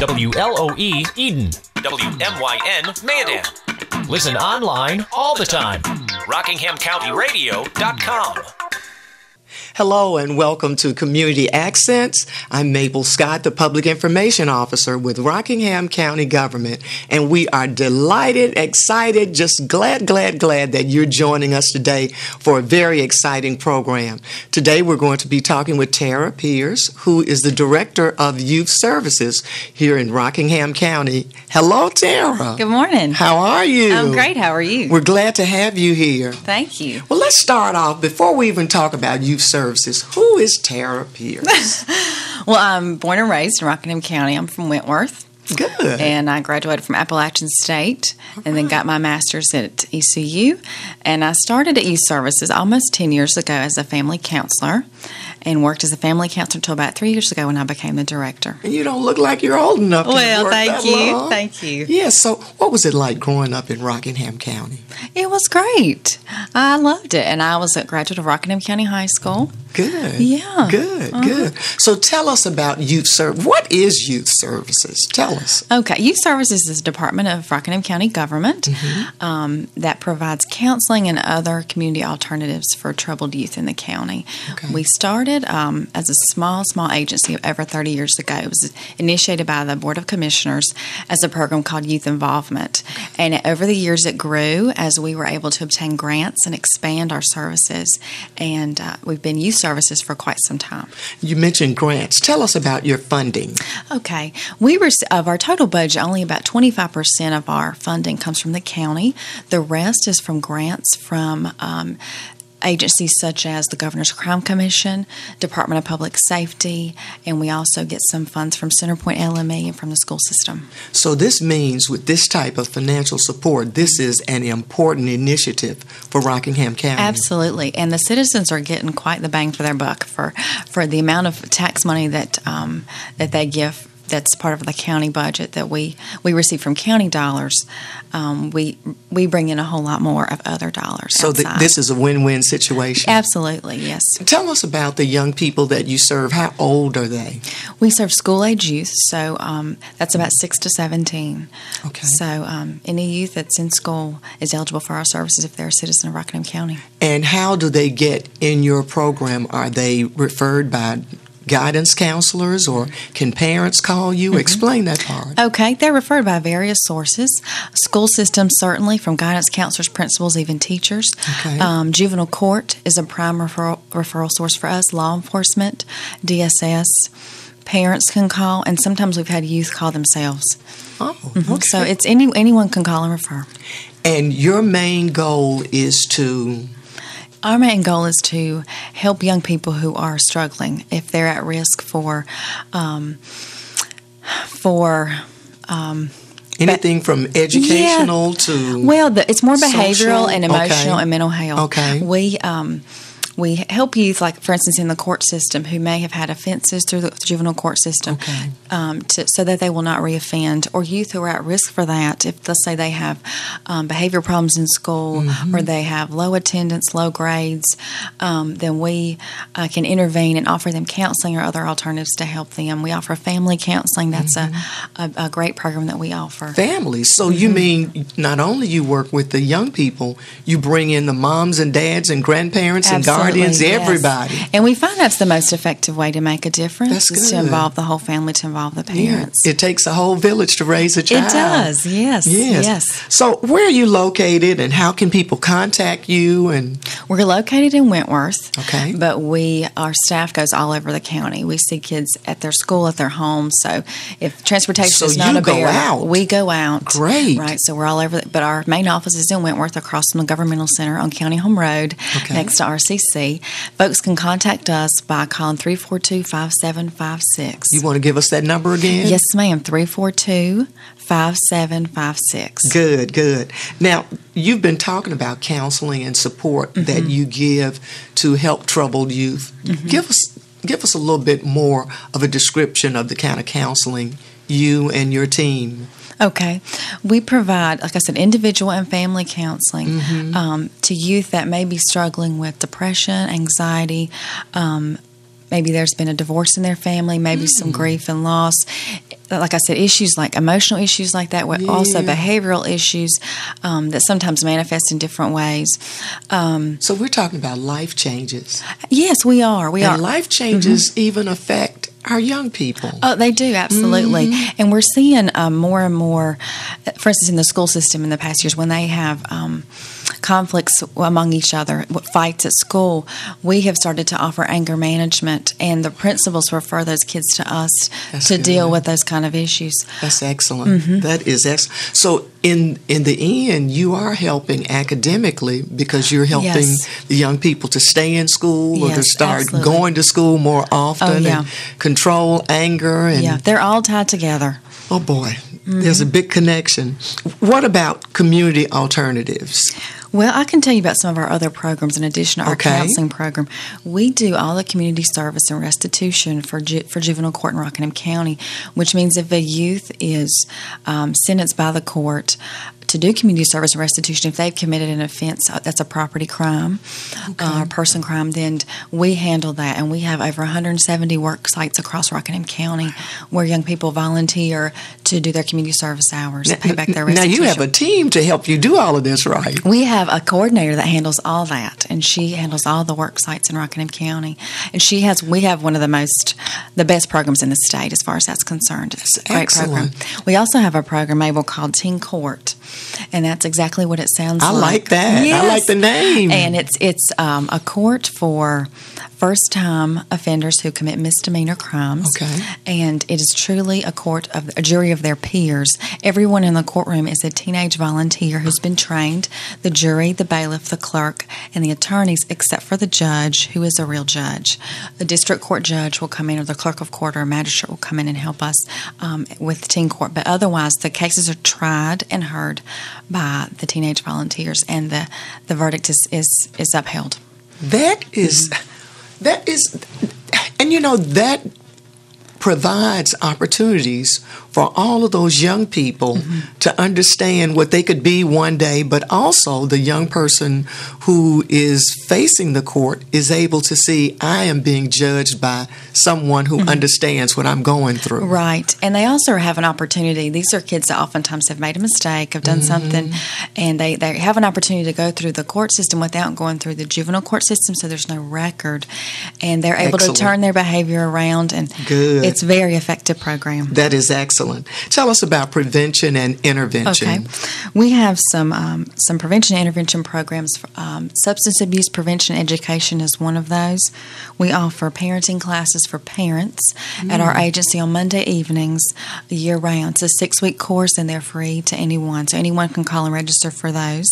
WLOE Eden. WMYN Mayodan. Listen online all the time. RockinghamCountyRadio.com. Hello and welcome to Community Accents. I'm Mable Scott, the Public Information Officer with Rockingham County Government, and we are delighted, excited, just glad that you're joining us today for a very exciting program. Today we're going to be talking with Tara Pierce, who is the Director of Youth Services here in Rockingham County. Hello, Tara. Good morning. How are you? I'm great. How are you? We're glad to have you here. Thank you. Well, let's start off, before we even talk about youth services, who is Tara Pierce? Well, I'm born and raised in Rockingham County. I'm from Wentworth. Good. And I graduated from Appalachian State and then got my master's at ECU. And I started at Youth Services almost 10 years ago as a family counselor and worked as a family counselor until about 3 years ago when I became the director. And you don't look like you're old enough to Well, work thank that you. long. Thank you. Yeah, so what was it like growing up in Rockingham County? It was great. I loved it. And I was a graduate of Rockingham County High School. Good. Yeah. Good. So tell us about youth service. What is youth services? Tell us. Okay. Youth Services is a department of Rockingham County government that provides counseling and other community alternatives for troubled youth in the county. Okay. We started as a small agency over 30 years ago. It was initiated by the Board of Commissioners as a program called Youth Involvement. And over the years it grew as we were able to obtain grants and expand our services. And we've been youth services for quite some time. You mentioned grants. Tell us about your funding. Okay. Of our total budget, only about 25% of our funding comes from the county. The rest is from grants from agencies such as the Governor's Crime Commission, Department of Public Safety, and we also get some funds from Centerpoint LME and from the school system. So this means with this type of financial support, this is an important initiative for Rockingham County. Absolutely. And the citizens are getting quite the bang for their buck for the amount of tax money that they give. That's part of the county budget that we receive from county dollars. We bring in a whole lot more of other dollars. So this is a win-win situation. Absolutely, yes. Tell us about the young people that you serve. How old are they? We serve school-age youth, so that's about 6 to 17. Okay. So any youth that's in school is eligible for our services if they're a citizen of Rockingham County. And how do they get in your program? Are they referred by guidance counselors, or can parents call you? Explain that part. Okay, they're referred by various sources. School systems, certainly, from guidance counselors, principals, even teachers. Okay. Juvenile court is a prime referral source for us. Law enforcement, DSS. Parents can call, and sometimes we've had youth call themselves. Oh, okay. So it's anyone can call and refer. And your main goal is to... Our main goal is to help young people who are struggling if they're at risk for anything from educational to... Well, it's more behavioral social? and emotional and mental health. Okay. We help youth, like, for instance, in the court system who may have had offenses through the juvenile court system so that they will not reoffend, or youth who are at risk for that. If, let's say, they have behavior problems in school or they have low attendance, low grades, then we can intervene and offer them counseling or other alternatives to help them. We offer family counseling. That's a great program that we offer. Families. So you mean not only you work with the young people, you bring in the moms and dads and grandparents and guardians, everybody. And we find that's the most effective way to make a difference. That's is good. To involve the whole family, to involve the parents. Yeah. It takes a whole village to raise a child. It does, yes. So where are you located, and how can people contact you? And we're located in Wentworth. Okay. But our staff goes all over the county. We see kids at their school, at their home. So if transportation is not a barrier, we go out. Great. Right. So we're all over. But our main office is in Wentworth, across from the Governmental Center on County Home Road, next to RCC. Folks can contact us by calling 342-5756. You want to give us that number again? Yes, ma'am. 342-5756. Good. Now, you've been talking about counseling and support that you give to help troubled youth. Give us a little bit more of a description of the kind of counseling you and your team. Okay. We provide, like I said, individual and family counseling to youth that may be struggling with depression, anxiety. Maybe there's been a divorce in their family, maybe some grief and loss. like I said, issues like emotional issues like that, also behavioral issues that sometimes manifest in different ways. So we're talking about life changes. Yes, we are. And life changes even affect our young people. Oh, they do, absolutely. And we're seeing more and more, for instance, in the school system in the past years, when they have conflicts among each other, fights at school, we have started to offer anger management, and the principals refer those kids to us to deal with those kind of issues. That's excellent. That is excellent. So in the end, you are helping academically because you're helping the young people to stay in school or to start going to school more often and control anger. And they're all tied together. Oh, boy. There's a big connection. What about community alternatives? Well, I can tell you about some of our other programs in addition to our counseling program. We do all the community service and restitution for juvenile court in Rockingham County, which means if a youth is sentenced by the court to do community service and restitution, if they've committed an offense that's a property crime or person crime, then we handle that. And we have over 170 work sites across Rockingham County where young people volunteer to do their community service hours, pay back their restitution. Now, you have a team to help you do all of this, right? We have a coordinator that handles all that, and she handles all the work sites in Rockingham County. And we have one of the best programs in the state as far as that's concerned. It's a great program. We also have a program, Mable, called Teen Court. And that's exactly what it sounds like. I like that. Yes. I like the name. And it's a court for first-time offenders who commit misdemeanor crimes. Okay. And it is truly a jury of their peers. Everyone in the courtroom is a teenage volunteer who's been trained, the jury, the bailiff, the clerk, and the attorneys, except for the judge, who is a real judge. A district court judge will come in, or the clerk of court or a magistrate will come in and help us with teen court. But otherwise, the cases are tried and heard by the teenage volunteers, and the verdict is upheld. That is, and that provides opportunities for all of those young people to understand what they could be one day, but also the young person who is facing the court is able to see, I am being judged by someone who understands what I'm going through. Right. And they also have an opportunity. These are kids that oftentimes have made a mistake, have done something, and they have an opportunity to go through the court system without going through the juvenile court system, so there's no record. And they're able to turn their behavior around, and it's a very effective program. That is excellent. Tell us about prevention and intervention. Okay. We have some prevention and intervention programs. Substance abuse prevention education is one of those. We offer parenting classes for parents at our agency on Monday evenings year-round. It's a 6-week course, and they're free to anyone. So anyone can call and register for those.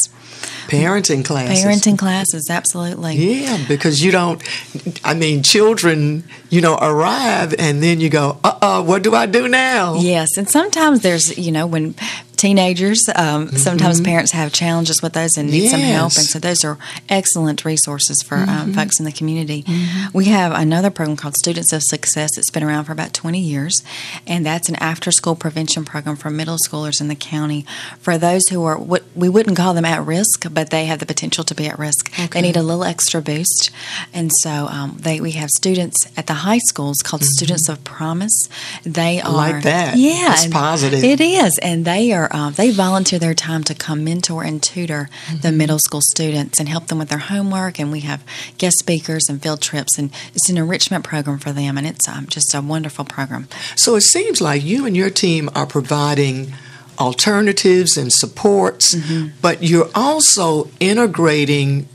Parenting classes. Parenting classes, absolutely. Yeah, because children, arrive and then you go, what do I do now? Yes, and sometimes there's, when teenagers, sometimes parents have challenges with those and need some help, and so those are excellent resources for folks in the community. We have another program called Students of Success. It's been around for about 20 years, and that's an after-school prevention program for middle schoolers in the county for those who are, what we wouldn't call them at risk, but they have the potential to be at risk. Okay. They need a little extra boost, and so we have students at the high schools called Students of Promise. They are, I like that. Yeah, it's positive. It is, and they are. They volunteer their time to come mentor and tutor the middle school students and help them with their homework. And we have guest speakers and field trips, and it's an enrichment program for them. And it's just a wonderful program. So it seems like you and your team are providing alternatives and supports, but you're also integrating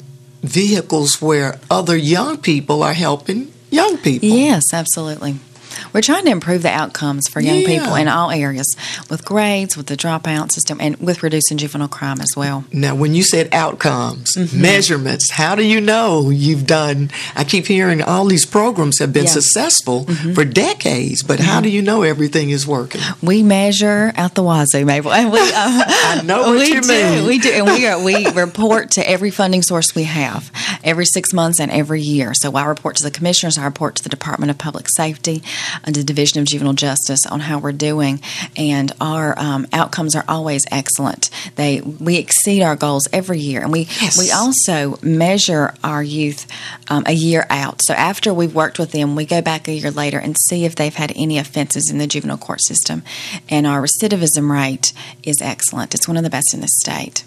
vehicles where other young people are helping young people. Yes, absolutely. We're trying to improve the outcomes for young people in all areas, with grades, with the dropout system, and with reducing juvenile crime as well. Now, when you said outcomes, measurements, how do you know you've done? I keep hearing all these programs have been successful for decades, but how do you know everything is working? We measure out the wazoo, Mable, and we. I know what you mean. We do, and we report to every funding source we have every 6 months and every year. So I report to the commissioners, I report to the Department of Public Safety. the Division of Juvenile Justice on how we're doing, and our outcomes are always excellent. We exceed our goals every year, and we also measure our youth a year out. So after we've worked with them, we go back a year later and see if they've had any offenses in the juvenile court system, and our recidivism rate is excellent. It's one of the best in the state.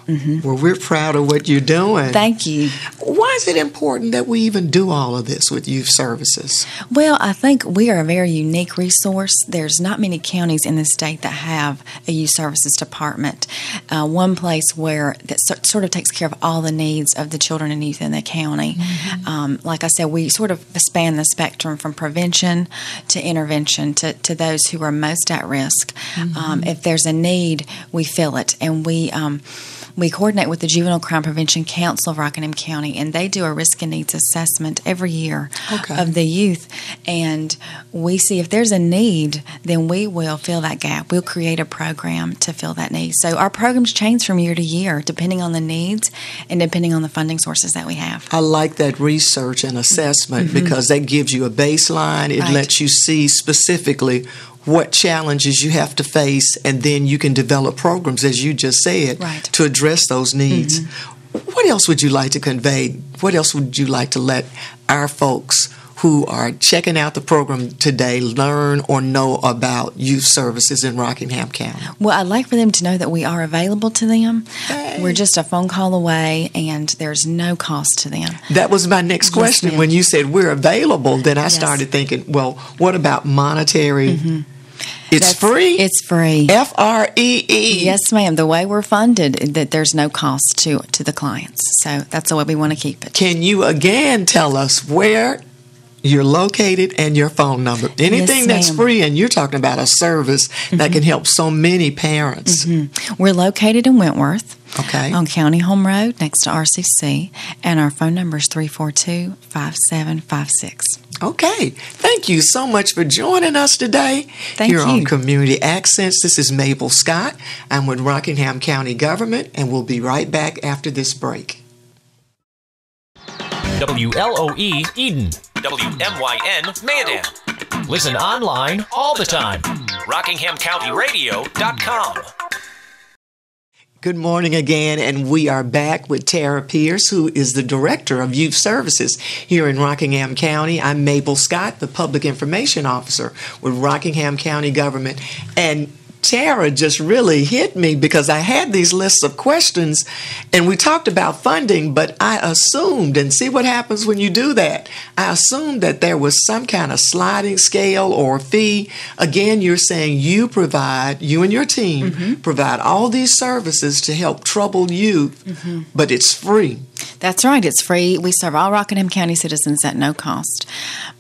Mm-hmm. Well, we're proud of what you're doing. Thank you. Why is it important that we even do all of this with youth services? Well, I think we are a very unique resource. There's not many counties in the state that have a youth services department. One place where that sort of takes care of all the needs of the children and youth in the county. Mm-hmm. Like I said, we sort of span the spectrum from prevention to intervention to those who are most at risk. Mm-hmm. If there's a need, we fill it, and we coordinate with the Juvenile Crime Prevention Council of Rockingham County, and they do a risk and needs assessment every year of the youth. And we see if there's a need, then we will fill that gap. We'll create a program to fill that need. So our programs change from year to year, depending on the needs and depending on the funding sources that we have. I like that research and assessment because that gives you a baseline. It lets you see specifically what challenges you have to face, and then you can develop programs, as you just said, to address those needs. Mm-hmm. What else would you like to convey? What else would you like to let our folks who are checking out the program today learn or know about youth services in Rockingham County? Well, I'd like for them to know that we are available to them. Hey. We're just a phone call away, and there's no cost to them. That was my next question. When you said we're available, then I started thinking, well, what about monetary? Mm-hmm. It's free? It's free. F-R-E-E. Yes, ma'am. The way we're funded, that there's no cost to the clients. So that's the way we want to keep it. Can you again tell us where you're located and your phone number? Anything that's free, and you're talking about a service that can help so many parents. Mm-hmm. We're located in Wentworth. Okay. On County Home Road next to RCC, and our phone number is 342-5756. Okay. Thank you so much for joining us today here on Community Accents. This is Mable Scott. I'm with Rockingham County Government, and we'll be right back after this break. WLOE Eden, WMYN Mayadan. Listen online all the time. RockinghamCountyRadio.com. Good morning again, and we are back with Tara Pierce, who is the Director of Youth Services here in Rockingham County. I'm Mable Scott, the Public Information Officer with Rockingham County Government. And Tara just really hit me because I had these lists of questions, and we talked about funding, but I assumed, and see what happens when you do that, I assumed that there was some kind of sliding scale or fee. Again, you're saying you and your team provide all these services to help troubled youth, but it's free. That's right. It's free. We serve all Rockingham County citizens at no cost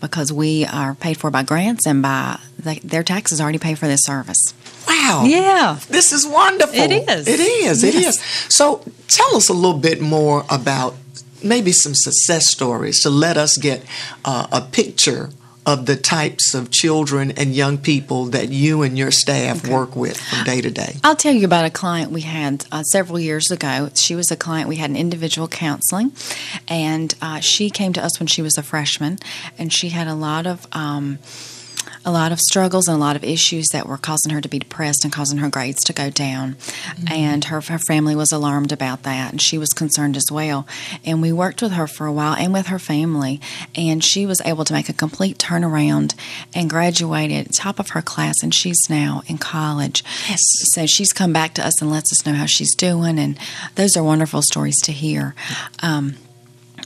because we are paid for by grants and by their taxes already pay for this service. Wow. Yeah. This is wonderful. It is. It is. It is. So tell us a little bit more about maybe some success stories to let us get a picture of the types of children and young people that you and your staff work with from day to day. I'll tell you about a client we had several years ago. She was a client we had in individual counseling, and she came to us when she was a freshman, and she had a lot of struggles and a lot of issues that were causing her to be depressed and causing her grades to go down. And her family was alarmed about that, and she was concerned as well. And we worked with her for a while and with her family, and she was able to make a complete turnaround and graduated top of her class, and she's now in college. Yes. So she's come back to us and lets us know how she's doing, and those are wonderful stories to hear.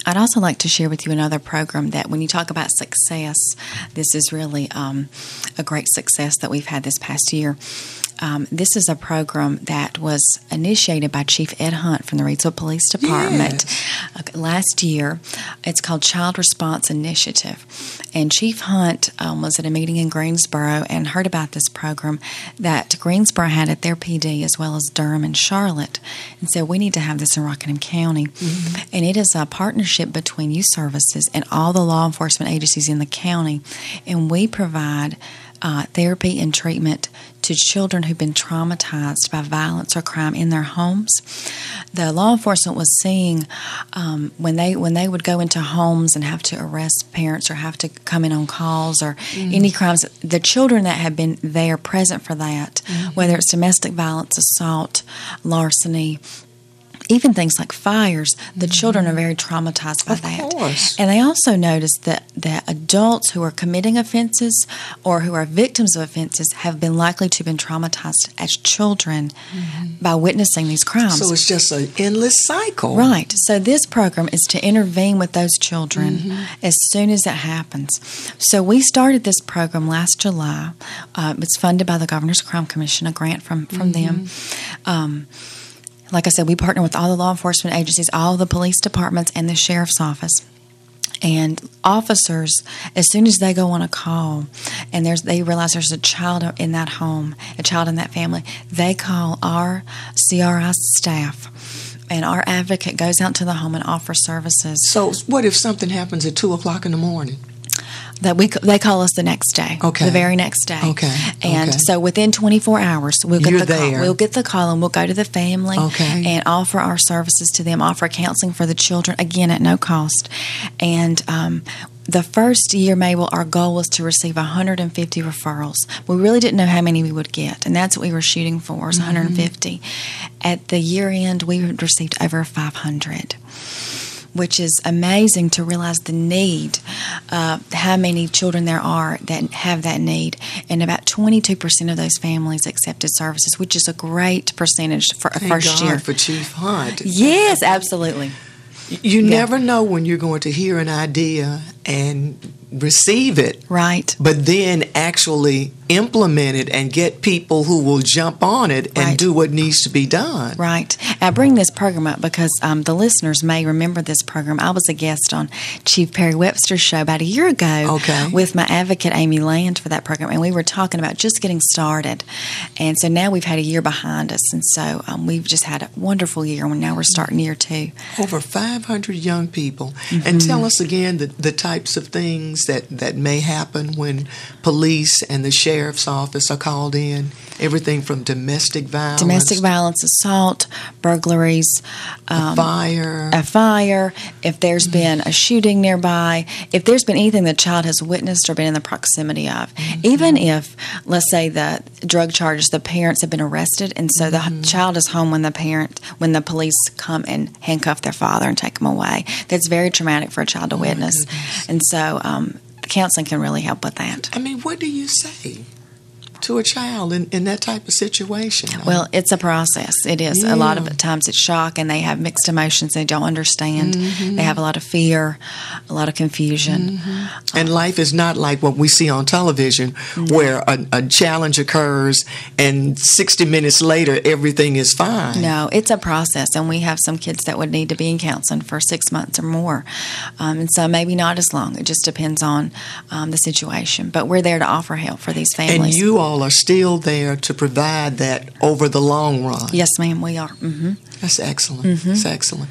I'd also like to share with you another program that when you talk about success, this is really a great success that we've had this past year. This is a program that was initiated by Chief Ed Hunt from the Reidsville Police Department last year. It's called Child Response Initiative. And Chief Hunt was at a meeting in Greensboro and heard about this program that Greensboro had at their PD as well as Durham and Charlotte, and said, we need to have this in Rockingham County. And it is a partnership between youth services and all the law enforcement agencies in the county. And we provide therapy and treatment to children who've been traumatized by violence or crime in their homes. The law enforcement was seeing when they would go into homes and have to arrest parents or have to come in on calls or any crimes, the children that have been there present for that, whether it's domestic violence, assault, larceny, even things like fires, the children are very traumatized by that. Of course. And they also noticed that adults who are committing offenses or who are victims of offenses have been likely to have been traumatized as children by witnessing these crimes. So it's just an endless cycle. Right. So this program is to intervene with those children as soon as it happens. So we started this program last July. It's funded by the Governor's Crime Commission, a grant from them. Like I said, we partner with all the law enforcement agencies, all the police departments, and the sheriff's office. And officers, as soon as they go on a call and they realize there's a child in that home, a child in that family, they call our CRI staff. And our advocate goes out to the home and offers services. So what if something happens at 2 o'clock in the morning? They call us the next day, the very next day. And so within 24 hours, we'll get the call. We'll get the call and we'll go to the family and offer our services to them, offer counseling for the children, again, at no cost. And the first year, Mabel, our goal was to receive 150 referrals. We really didn't know how many we would get, and that's what we were shooting for, was 150. At the year end, we had received over 500. Which is amazing to realize the need, how many children there are that have that need. And about 22% of those families accepted services, which is a great percentage for a first year. For Chief Hunt. Yes, absolutely. You never know when you're going to hear an idea and receive it. Right. But then actually implement it and get people who will jump on it and do what needs to be done. Right. I bring this program up because the listeners may remember this program. I was a guest on Chief Perry Webster's show about a year ago with my advocate, Amy Land, for that program, and we were talking about just getting started. And so now we've had a year behind us, and so we've just had a wonderful year, and now we're starting year 2. Over 500 young people. And tell us again the types of things that may happen when police and the sheriff's office are called in. Everything from domestic violence, assault, burglaries, a fire, if there's been a shooting nearby, if there's been anything the child has witnessed or been in the proximity of. Even if, let's say, the drug charges, the parents have been arrested, and so the child is home when the police come and handcuff their father and take him away. That's very traumatic for a child to witness. And so counseling can really help with that. I mean, what do you say to a child in that type of situation? Well, it's a process. It is. A lot of times it's shock, and they have mixed emotions. They don't understand. They have a lot of fear, a lot of confusion. And life is not like what we see on television, where a challenge occurs and 60 minutes later everything is fine. No, it's a process, and we have some kids that would need to be in counseling for 6 months or more, and so maybe not as long. It just depends on the situation. But we're there to offer help for these families. And you all are still there to provide that over the long run. Yes, ma'am, we are. That's excellent. That's excellent.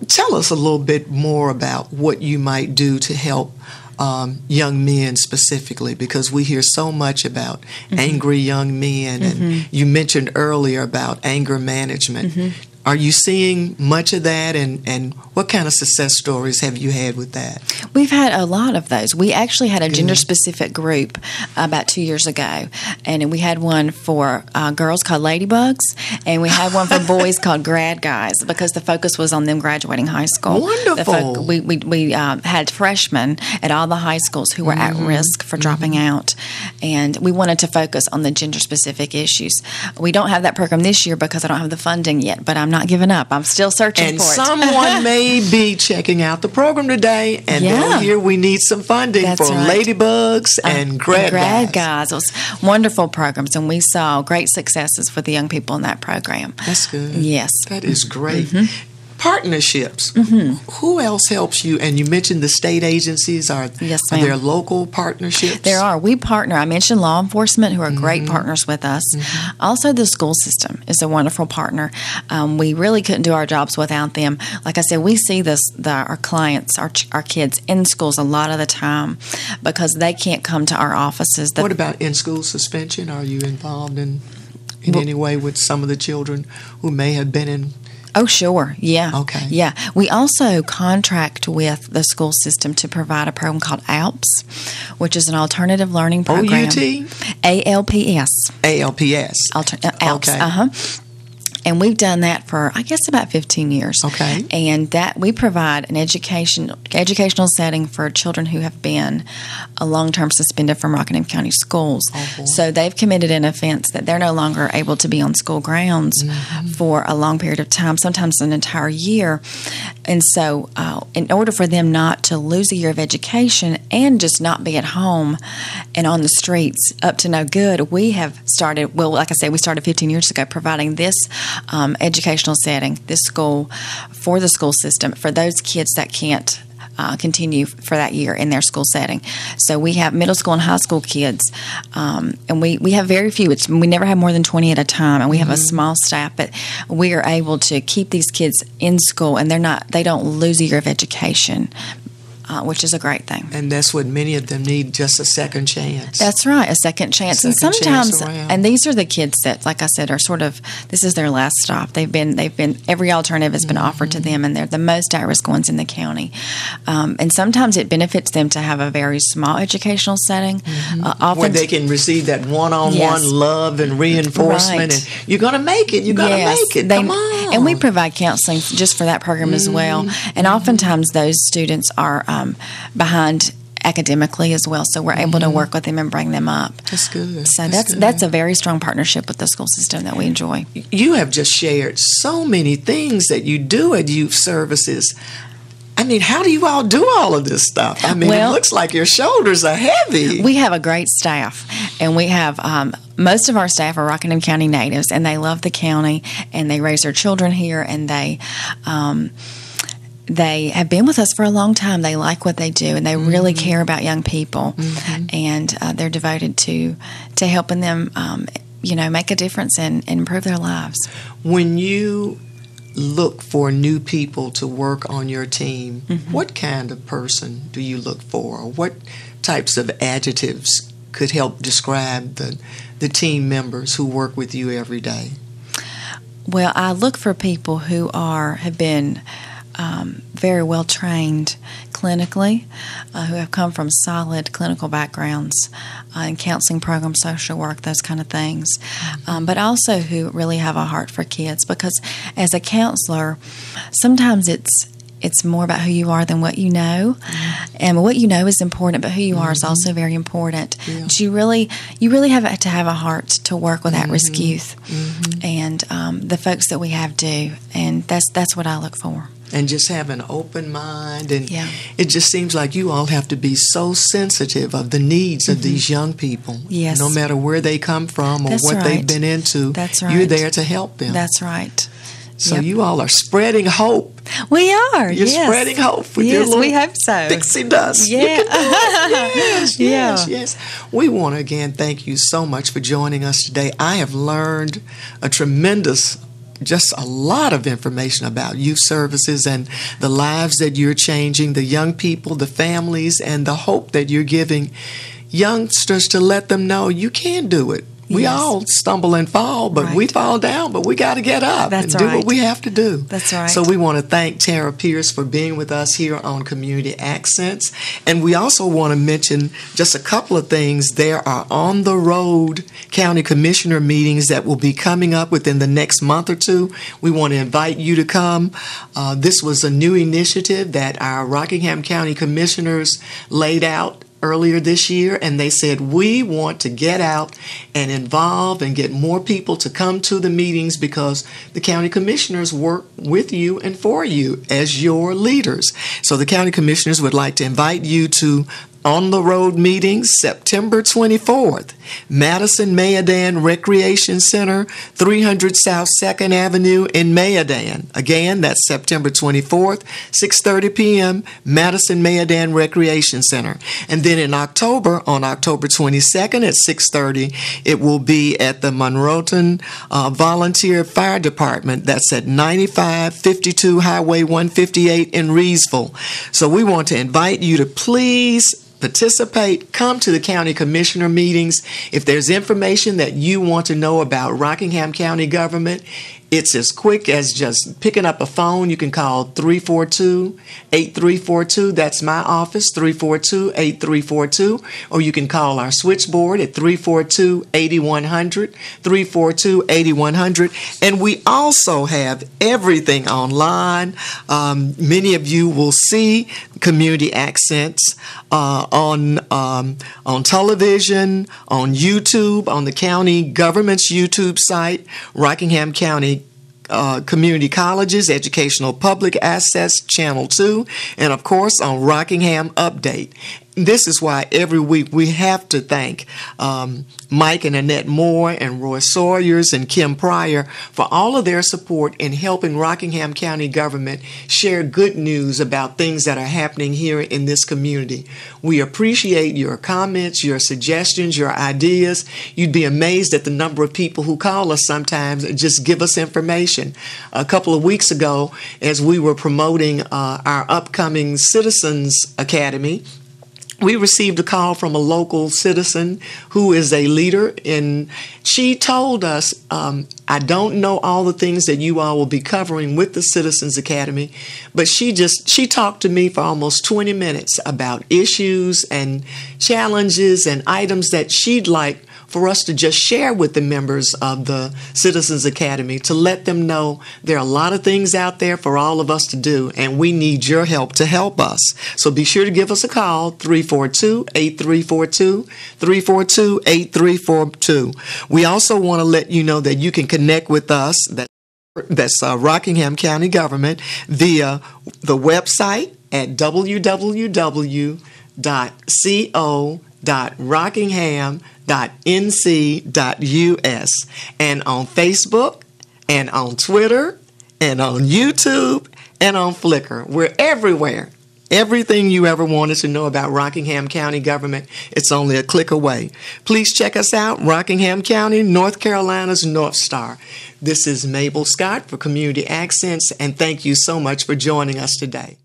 Tell us a little bit more about what you might do to help young men specifically, because we hear so much about angry young men, and you mentioned earlier about anger management. Are you seeing much of that, and what kind of success stories have you had with that? We've had a lot of those. We actually had a gender-specific group about 2 years ago, and we had one for girls called Ladybugs, and we had one for boys called Grad Guys, because the focus was on them graduating high school. Wonderful. We had freshmen at all the high schools who were at risk for dropping out, and we wanted to focus on the gender-specific issues. We don't have that program this year because I don't have the funding yet, but I'm not giving up. I'm still searching for it. And someone may be checking out the program today, and they'll hear we need some funding for Ladybugs and Grad Guys. It was wonderful programs, and we saw great successes for the young people in that program. That's good. Yes. That is great. partnerships. Who else helps you? And you mentioned the state agencies. Yes, are ma'am. there local partnerships? There are. We partner. I mentioned law enforcement, who are great partners with us. Also, the school system is a wonderful partner. We really couldn't do our jobs without them. Like I said, we see our clients, our kids in schools a lot of the time because they can't come to our offices. What about in-school suspension? Are you involved in any way with some of the children who may have been in? Oh, sure. Yeah. Okay. Yeah. We also contract with the school system to provide a program called ALPS, which is an alternative learning program. OUT? ALPS. ALPS. ALPS. Okay. And we've done that for, I guess, about 15 years. Okay. And that we provide an educational setting for children who have been long-term suspended from Rockingham County schools. Oh, boy. So they've committed an offense that they're no longer able to be on school grounds for a long period of time, sometimes an entire year. And so in order for them not to lose a year of education and just not be at home and on the streets up to no good, we have started, well, like I said, we started 15 years ago providing this educational setting, this school, for the school system, for those kids that can't continue for that year in their school setting. So we have middle school and high school kids, and we have very few. We never have more than 20 at a time, and we have a small staff, but we are able to keep these kids in school, and they don't lose a year of education. Which is a great thing. And that's what many of them need, just a second chance. That's right, a second chance. And sometimes, and these are the kids that, like I said, are sort of, this is their last stop. They've been, every alternative has been offered to them, and they're the most at-risk ones in the county. And sometimes it benefits them to have a very small educational setting. Often where they can receive that one-on-one love and reinforcement. Right. And you're going to make it. You're going to make it. Come on. And we provide counseling just for that program as well. And oftentimes those students are behind academically as well, so we're able to work with them and bring them up. That's good. So that's a very strong partnership with the school system that we enjoy. You have just shared so many things that you do at youth services. I mean, how do you all do all of this stuff? I mean, it looks like your shoulders are heavy. We have a great staff, and we have most of our staff are Rockingham County natives, and they love the county, and they raise their children here, and they have been with us for a long time. They like what they do, and they really care about young people, and they're devoted to helping them, make a difference and improve their lives. When you look for new people to work on your team, what kind of person do you look for? What types of adjectives could help describe the team members who work with you every day? Well, I look for people who have been very well trained clinically, who have come from solid clinical backgrounds in counseling programs, social work, those kind of things, but also who really have a heart for kids. Because as a counselor, sometimes it's more about who you are than what you know, and what you know is important, but who you are is also very important. Yeah. But you really have to have a heart to work with at-risk youth, and the folks that we have do, and that's what I look for. And just have an open mind. And it just seems like you all have to be so sensitive of the needs of these young people. Yes. No matter where they come from or what they've been into, that's right. You're there to help them. That's right. So you all are spreading hope. We are. You're spreading hope with your little we hope so. pixie dust. Yeah. You can do it. Yes. We want to again thank you so much for joining us today. I have learned just a lot of information about youth services and the lives that you're changing, the young people, the families, and the hope that you're giving youngsters to let them know you can do it. We all stumble and fall, but we fall down, but we got to get up and do what we have to do. That's right. So we want to thank Tara Pierce for being with us here on Community Accents. And we also want to mention just a couple of things. There are on-the-road county commissioner meetings that will be coming up within the next month or two. We want to invite you to come. This was a new initiative that our Rockingham County commissioners laid out earlier this year, and they said, we want to get out and involve and get more people to come to the meetings because the county commissioners work with you and for you as your leaders. So the county commissioners would like to invite you to On the road meetings, September 24th, Madison Mayodan Recreation Center, 300 South 2nd Avenue in Mayodan. Again, that's September 24th, 6:30 p.m., Madison Mayodan Recreation Center. And then in October, on October 22nd at 6:30, it will be at the Monroeton Volunteer Fire Department. That's at 9552 Highway 158 in Reedsville. So we want to invite you to please participate, come to the county commissioner meetings. If there's information that you want to know about Rockingham County government, it's as quick as just picking up a phone. You can call 342-8342. That's my office, 342-8342. Or you can call our switchboard at 342-8100, 342-8100. And we also have everything online. Many of you will see Community Accents on television, on YouTube, on the county government's YouTube site, Rockingham County Community Colleges, Educational Public Access, Channel 2, and of course on Rockingham Update. This is why every week we have to thank Mike and Annette Moore and Roy Sawyers and Kim Pryor for all of their support in helping Rockingham County government share good news about things that are happening here in this community. We appreciate your comments, your suggestions, your ideas. You'd be amazed at the number of people who call us sometimes and just give us information. A couple of weeks ago, as we were promoting our upcoming Citizens Academy, we received a call from a local citizen who is a leader, and she told us, I don't know all the things that you all will be covering with the Citizens Academy, but she talked to me for almost 20 minutes about issues and challenges and items that she'd like for us to just share with the members of the Citizens Academy, to let them know there are a lot of things out there for all of us to do, and we need your help to help us. So be sure to give us a call, 342-8342, 342-8342. We also want to let you know that you can connect with us, that's Rockingham County government, via the website at www.co.rockingham.nc.us, and on Facebook and on Twitter and on YouTube and on Flickr. We're everywhere. Everything you ever wanted to know about Rockingham County government, it's only a click away. Please check us out, Rockingham County, North Carolina's North Star. This is Mable Scott for Community Accents, and thank you so much for joining us today.